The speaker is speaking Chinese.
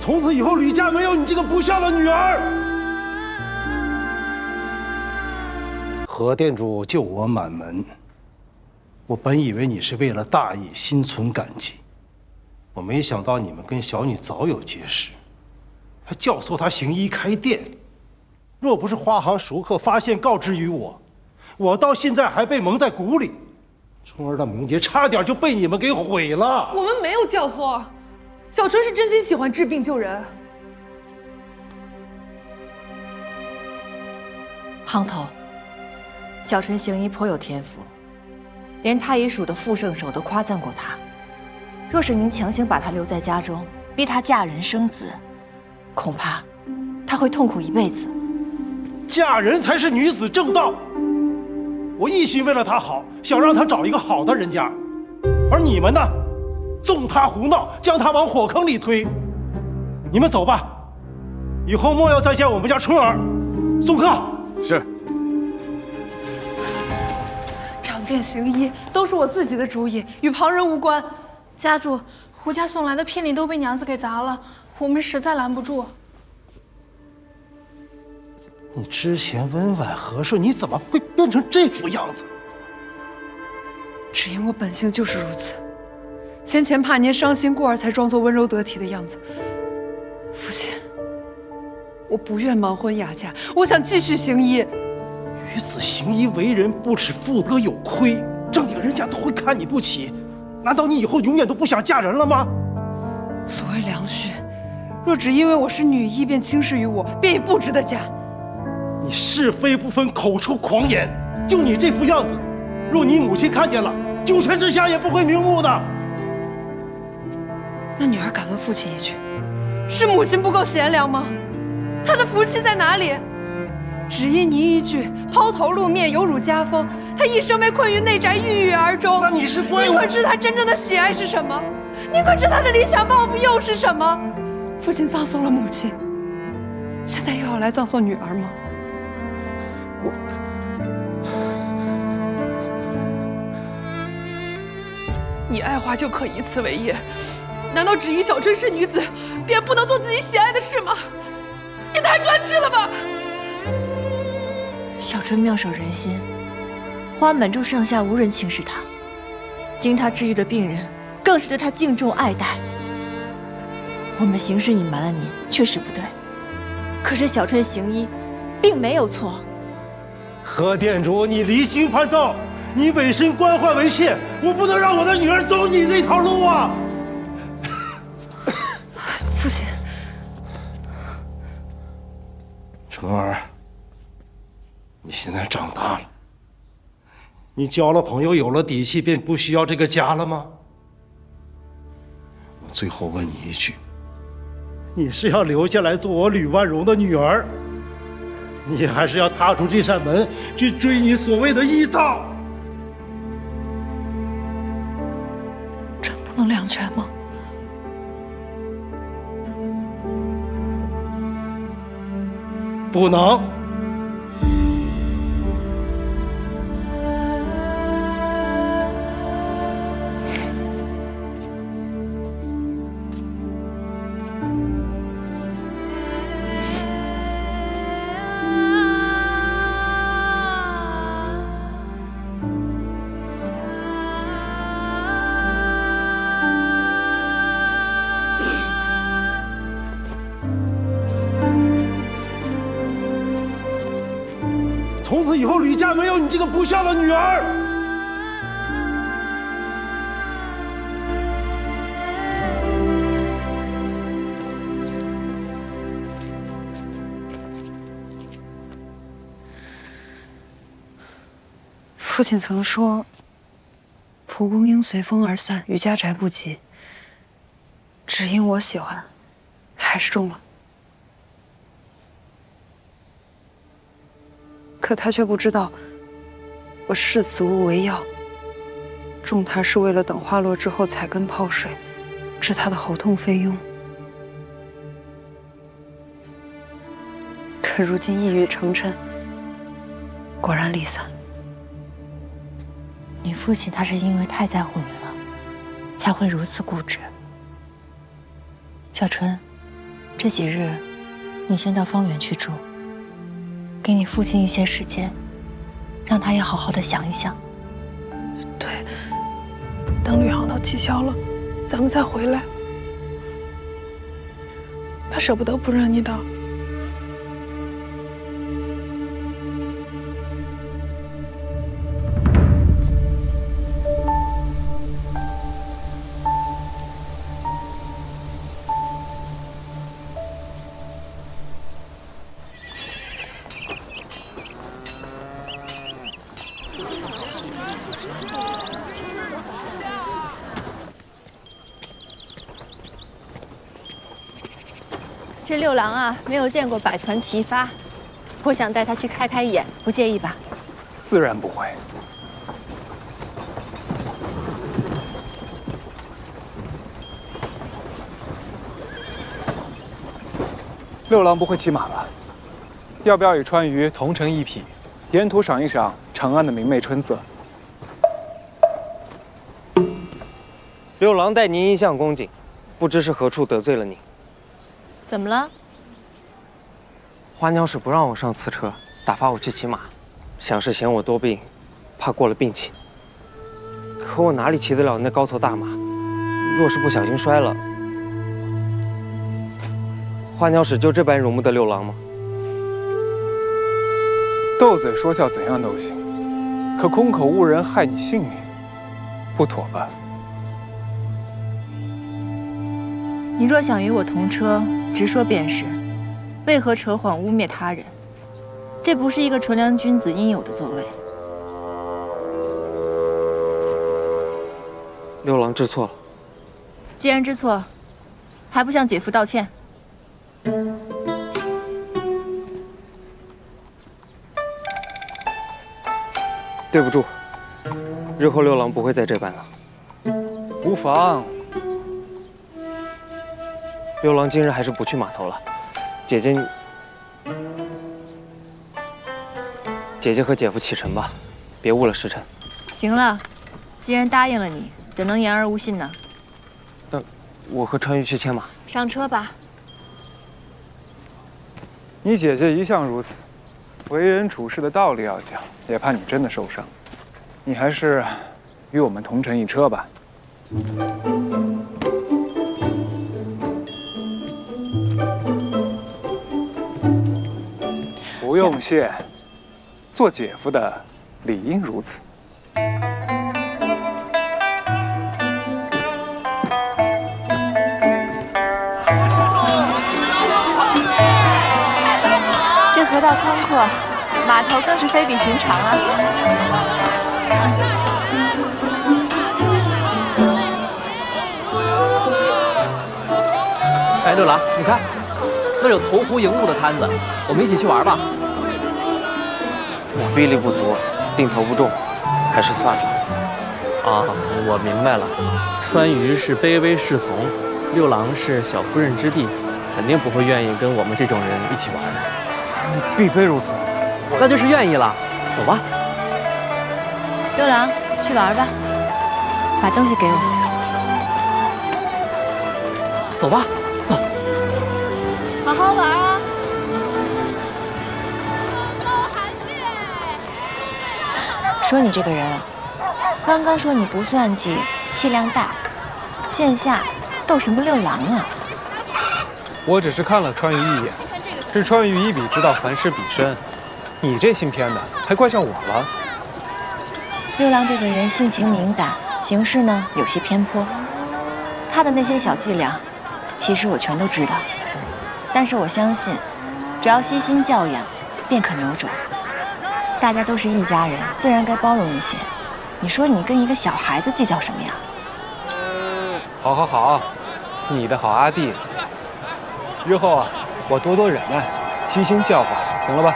从此以后，吕家没有你这个不孝的女儿。何店主救我满门，我本以为你是为了大义，心存感激，我没想到你们跟小女早有结识，还教唆她行医开店。若不是花行熟客发现告知于我，我到现在还被蒙在鼓里，冲儿的名节差点就被你们给毁了。我们没有教唆，小春是真心喜欢治病救人。行头，小春行医颇有天赋，连太医署的副圣手都夸赞过他。若是您强行把她留在家中，逼她嫁人生子，恐怕她会痛苦一辈子。嫁人才是女子正道。我一心为了她好，想让她找一个好的人家，而你们呢，纵她胡闹，将她往火坑里推。你们走吧，以后莫要再见我们家春儿。送客。是。长店行医都是我自己的主意，与旁人无关。家主，胡家送来的聘礼都被娘子给砸了，我们实在拦不住。你之前温婉和顺，你怎么会变成这副样子？只因我本性就是如此，先前怕您伤心，故而才装作温柔得体的样子。父亲，我不愿盲婚哑嫁，我想继续行医。女子行医为人，不止妇德有亏，正经人家都会看你不起。难道你以后永远都不想嫁人了吗？所谓良婿，若只因为我是女医便轻视于我，便也不值得嫁。你是非不分，口出狂言，就你这副样子，若你母亲看见了，九泉之下也不会瞑目的。那女儿敢问父亲一句：是母亲不够贤良吗？她的福气在哪里？只因您一句抛头露面，有辱家风，她一生被困于内宅，郁郁而终。那你是怪我？您可知她真正的喜爱是什么？您可知她的理想抱负又是什么？父亲葬送了母亲，现在又要来葬送女儿吗？你爱花就可以此为业，难道只因小春是女子，便不能做自己喜爱的事吗？也太专制了吧！小春妙手仁心，花门中上下无人轻视她，经她治愈的病人更是对她敬重爱戴。我们行事隐瞒了您，确实不对。可是小春行医，并没有错。何店主，你离经叛道，你委身官宦为妾，我不能让我的女儿走你这条路啊！父亲，春儿，你现在长大了，你交了朋友，有了底气，便不需要这个家了吗？我最后问你一句，你是要留下来做我吕万荣的女儿，你还是要踏出这扇门，去追你所谓的医道？真不能两全吗？不能。从此以后，吕家没有你这个不孝的女儿。父亲曾说，蒲公英随风而散，与家宅不及。只因我喜欢，还是中了。可他却不知道，我视此物为药，种它是为了等花落之后采根泡水，治他的喉痛肺痈。可如今一语成谶，果然离散。你父亲他是因为太在乎你了，才会如此固执。小春，这几日，你先到方圆去住，给你父亲一些时间，让他也好好的想一想。对，等旅行都气消了，咱们再回来。他舍不得不认你的。这六郎啊，没有见过百团齐发，我想带他去开眼，不介意吧？自然不会。六郎不会骑马吧？要不要与川渝同乘一匹，沿途赏一赏长安的明媚春色？六郎待您一向恭敬，不知是何处得罪了您。怎么了？花娘是不让我上此车，打发我去骑马，想是嫌我多病，怕过了病气。可我哪里骑得了那高头大马？若是不小心摔了，花娘使就这般容不得六郎吗？斗嘴说笑怎样都行，可空口误人害你性命，不妥吧？你若想与我同车，直说便是，为何扯谎污蔑他人？这不是一个纯良君子应有的作为。六郎知错了。既然知错，还不向姐夫道歉？对不住，日后六郎不会再这般了。无妨。六郎今日还是不去码头了，姐姐和姐夫启程吧，别误了时辰。行了，既然答应了你，怎能言而无信呢？那我和川渝去牵马。上车吧。你姐姐一向如此，为人处事的道理要讲，也怕你真的受伤。你还是与我们同乘一车吧。不用谢，做姐夫的理应如此。这河道宽阔，码头更是非比寻常啊！哎，六郎，你看，那有投壶迎雾的摊子，我们一起去玩吧。我臂力不足，定投不中，还是算了。啊，我明白了，川渝是卑微侍从，六郎是小夫人之弟，肯定不会愿意跟我们这种人一起玩的。并非如此，那就是愿意了。走吧。六郎，去玩吧，把东西给我。走吧，走。好好玩啊！说你这个人啊，刚刚说你不算计，气量大，线下斗什么六郎啊？我只是看了川渝一眼，是川渝以彼之道还施彼身。你这姓偏的，还怪上我了？六郎这个人性情敏感，行事呢有些偏颇。他的那些小伎俩，其实我全都知道。但是我相信，只要悉心教养，便可扭转。大家都是一家人，自然该包容一些。你说你跟一个小孩子计较什么呀？好，好，好，你的好阿弟。日后啊，我多多忍耐，悉心教化，行了吧？